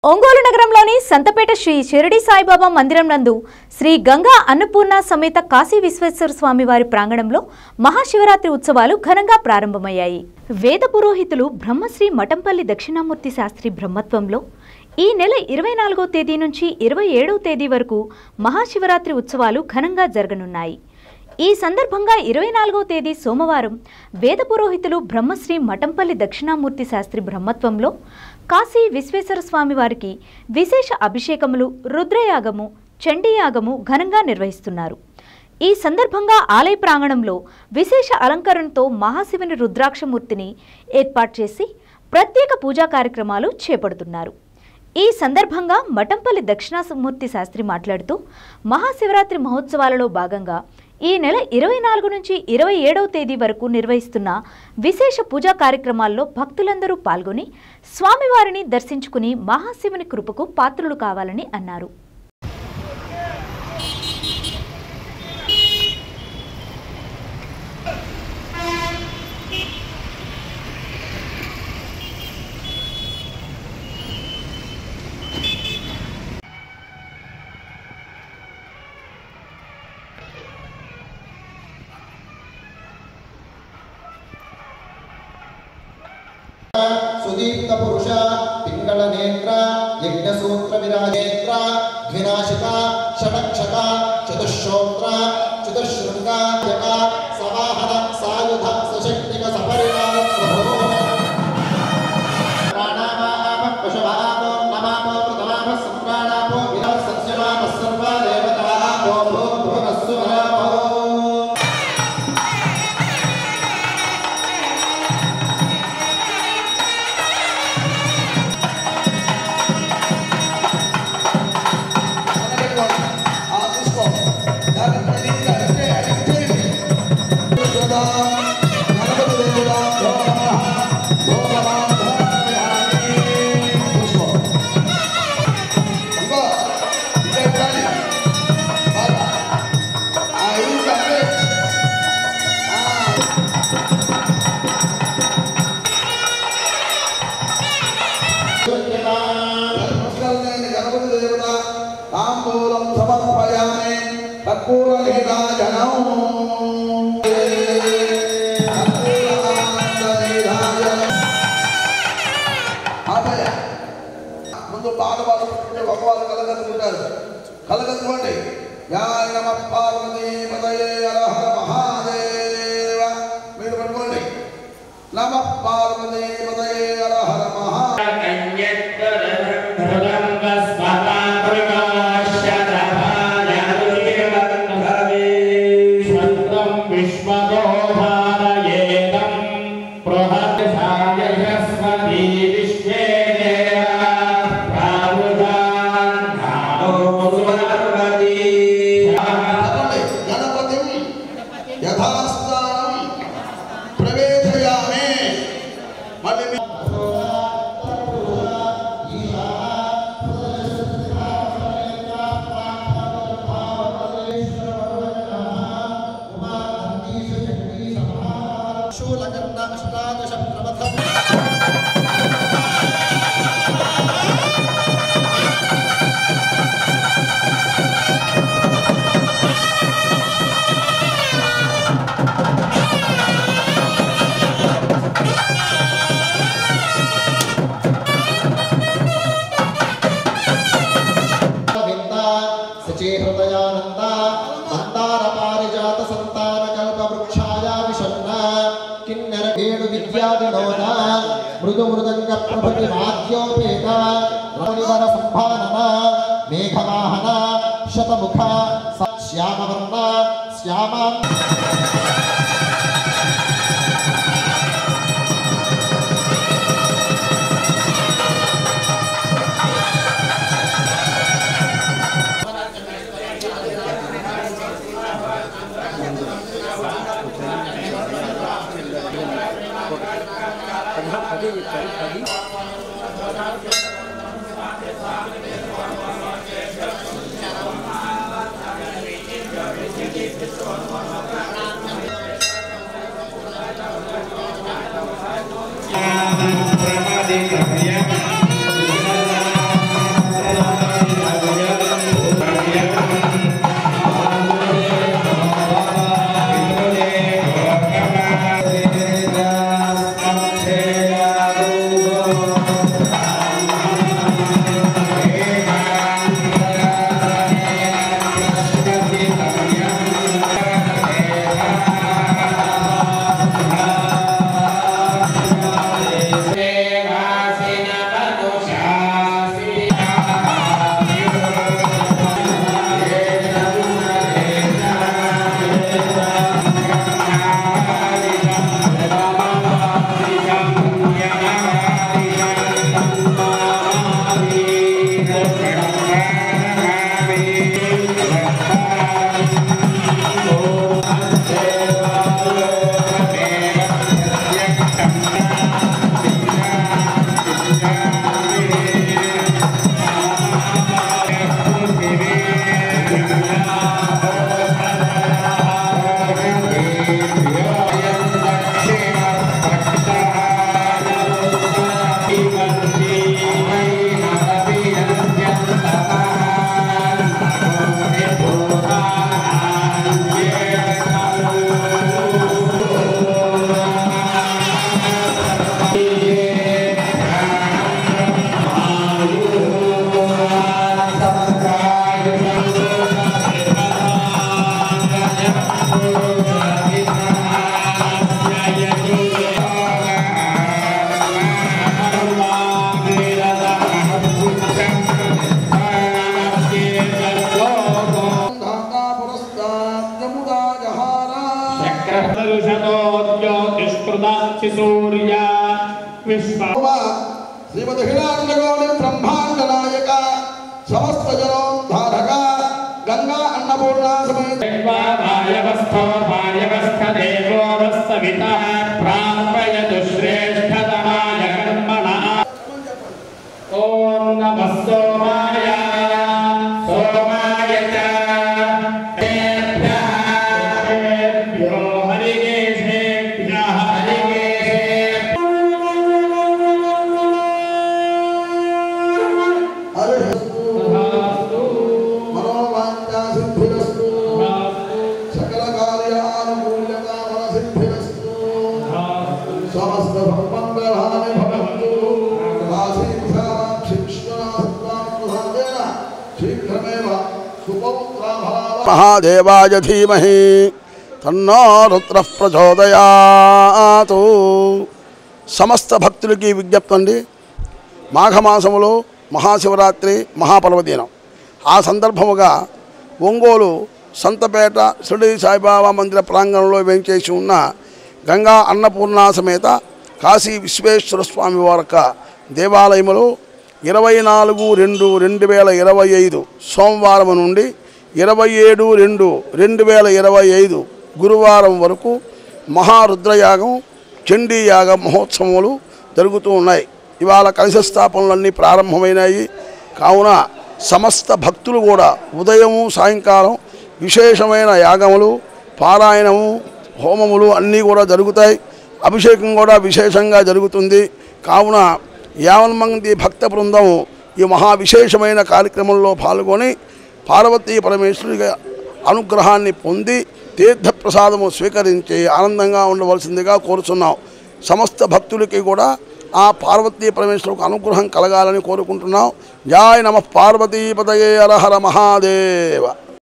ఒంగోలు నగరంలోని సంతపేట శ్రీ షిరిడి సాయిబాబా మందిరం నందు శ్రీ గంగా అన్నపూర్ణ సమేత కాశీ విశ్వేశ్వర స్వామి వారి ప్రాంగణంలో మహాశివరాత్రి ఉత్సవాలు ఘనంగా ప్రారంభమయ్యాయి. వేద పురోహితులు బ్రహ్మశ్రీ మఠంపల్లి దక్షిణామూర్తి శాస్త్రి బ్రహ్మత్వంలో ఈ నెల 24వ తేదీ నుంచి 27వ తేదీ వరకు మహాశివరాత్రి ఉత్సవాలు ఘనంగా జరగనున్నాయి. ఈ సందర్భంగా 24వ తేదీ సోమవారం వేద పురోహితులు బ్రహ్మశ్రీ మఠంపల్లి దక్షిణామూర్తి శాస్త్రి బ్రహ్మత్వంలో కాశీ విశ్వేశ్వర స్వామి వారికి విశేష అభిషేకములు, రుద్రయాగము, చండీయాగము ఘనంగా నిర్వహిస్తున్నారు. ఈ సందర్భంగా ఆలయ ప్రాంగణంలో విశేష అలంకరణతో మహాశివుని రుద్రాక్షమూర్తిని ఏర్పాటు చేసి ప్రత్యేక పూజా కార్యక్రమాలు చేపడుతున్నారు. ఈ సందర్భంగా మఠంపల్లి దక్షిణామూర్తి శాస్త్రి మాట్లాడుతూ మహాశివరాత్రి మహోత్సవాలలో భాగంగా ఈ నెల 24 నుంచి 27వ తేదీ వరకు నిర్వహిస్తున్న విశేష పూజా కార్యక్రమాల్లో భక్తులందరూ పాల్గొని స్వామివారిని దర్శించుకుని మహాశివుని కృపకు పాత్రులు కావాలని అన్నారు. सुदीप्त पुरुष पिंगल नेत्र यज्ञसूत्र विराजेत्र द्विनाशिक षडक्षक चतुश्रोत्र चतुश्रृंग जग सवाहन सायुध सशक्तिक सपरिवार प्रभो प्राणायाम पशुभागो नमामो प्रथमाः संप्राणापो विना सत्स्यमाः सर्वा देवताः भो भुवनस्सुभो ముందు పాట పాడుకుంటే భగవాన్ కలగలుగుతారు. కలగలుకోండి. యాయ నమః పార్వతీపతయే హర హర మహాదేవ. మీరు పడుకోండి. నమః పార్వతీపతయే హర హర मृदु मृदंग प्रभृति वाद्योपेत रमणीवर संभानन मेघवाहन शतमुख श्यामवर्ण श्याम सूर्य विश्व श्रीमद् ब्रह्मांड नायक समस्त जनोद्धारक गंगा अन्नपूर्णा समेत वायवस्थो वायवस्थ देवो वत्सवितः प्रापयतु श्रेष्ठतमाय कर्मणः ओम नमः सोमाय सोमाय च तेभ्यो हरिकेशेभ्यः मनोवांछा सिद्धिरस्तु सकल कार्यानुकूल्यता मनसिद्धिरस्तु समस्त भक्तमंगलानि भवन्तु महादेवाय धीमहि तन्नो रुद्रः प्रचोदयातु। समस्त भक्तुलकी विज्ञप्ति अंडी మాఘమాసములో మహాశివరాత్రి మహాపర్వదినం ఆ సందర్భముగా ఒంగోలు సంతపేట షిరిడి సాయిబాబా మందిర ప్రాంగణంలో వేంచేసి ఉన్న గంగా అన్నపూర్ణ సమేత కాశీ విశ్వేశ్వర స్వామి వారి దేవాలయములో 24/2/2025 సోమవారం నుండి 27/2/2025 గురువారం వరకు మహారుద్రయాగం చండీయాగ మహోత్సవములు జరుగుతూ ఉన్నాయి. ఇవాళ కలశ స్థాపనలన్నీ ప్రారంభమైనాయి. కావున సమస్త భక్తులు కూడా ఉదయము సాయంకాలం విశేషమైన యాగములు పారాయణము హోమములు అన్నీ కూడా జరుగుతాయి. అభిషేకం కూడా విశేషంగా జరుగుతుంది. కావున 50 మంది భక్త బృందం ఈ మహా విశేషమైన కార్యక్రమంలో పాల్గొని పార్వతీ పరమేశ్వరి అనుగ్రహాన్ని పొంది తీర్థప్రసాదము స్వీకరించి ఆనందంగా ఉండవలసిందిగా కోరుచున్నాం. సమస్త భక్తులకి కూడా ఆ పార్వతీ పరమేశ్వరుకు అనుగ్రహం కలగాలని కోరుకుంటున్నాం. జై నమః పార్వతీపతయే హర హర మహాదేవ.